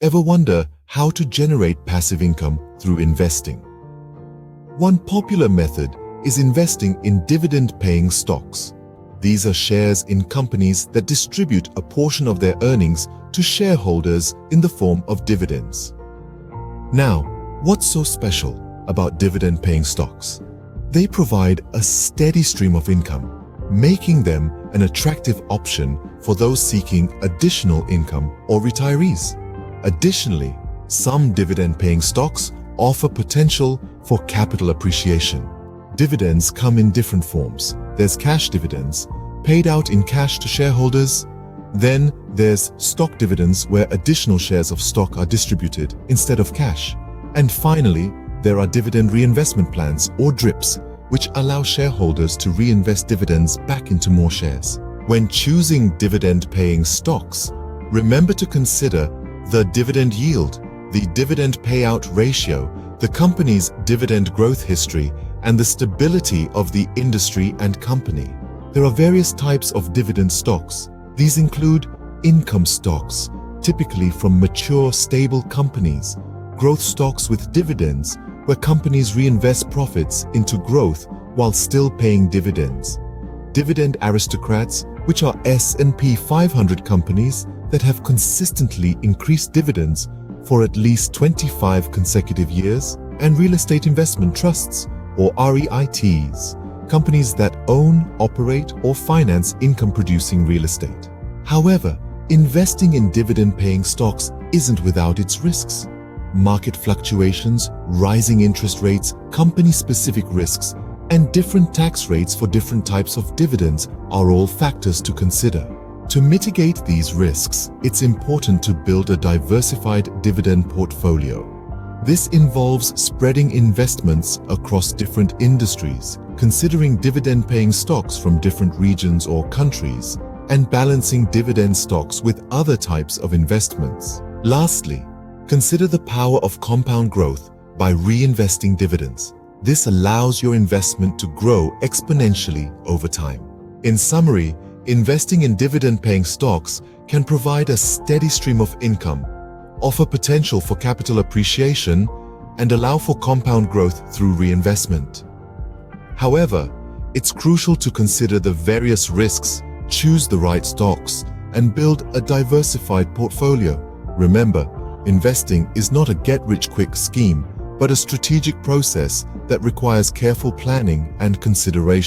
Ever wonder how to generate passive income through investing? One popular method is investing in dividend-paying stocks. These are shares in companies that distribute a portion of their earnings to shareholders in the form of dividends. Now, what's so special about dividend-paying stocks? They provide a steady stream of income, making them an attractive option for those seeking additional income or retirees. Additionally, some dividend-paying stocks offer potential for capital appreciation. Dividends come in different forms. There's cash dividends, paid out in cash to shareholders. Then there's stock dividends, where additional shares of stock are distributed instead of cash. And finally, there are dividend reinvestment plans, or DRIPs, which allow shareholders to reinvest dividends back into more shares. When choosing dividend-paying stocks, remember to consider the dividend yield, the dividend payout ratio, the company's dividend growth history, and the stability of the industry and company. There are various types of dividend stocks. These include income stocks, typically from mature, stable companies; growth stocks with dividends, where companies reinvest profits into growth while still paying dividends; dividend aristocrats, which are S&P 500 companies that have consistently increased dividends for at least 25 consecutive years; and real estate investment trusts, or REITs, companies that own, operate, or finance income-producing real estate. However, investing in dividend-paying stocks isn't without its risks. Market fluctuations, rising interest rates, company-specific risks, and different tax rates for different types of dividends are all factors to consider. To mitigate these risks, it's important to build a diversified dividend portfolio. This involves spreading investments across different industries, considering dividend-paying stocks from different regions or countries, and balancing dividend stocks with other types of investments. Lastly, consider the power of compound growth by reinvesting dividends. This allows your investment to grow exponentially over time. In summary, investing in dividend-paying stocks can provide a steady stream of income, offer potential for capital appreciation, and allow for compound growth through reinvestment. However, it's crucial to consider the various risks, choose the right stocks, and build a diversified portfolio. Remember, investing is not a get-rich-quick scheme, but a strategic process that requires careful planning and consideration.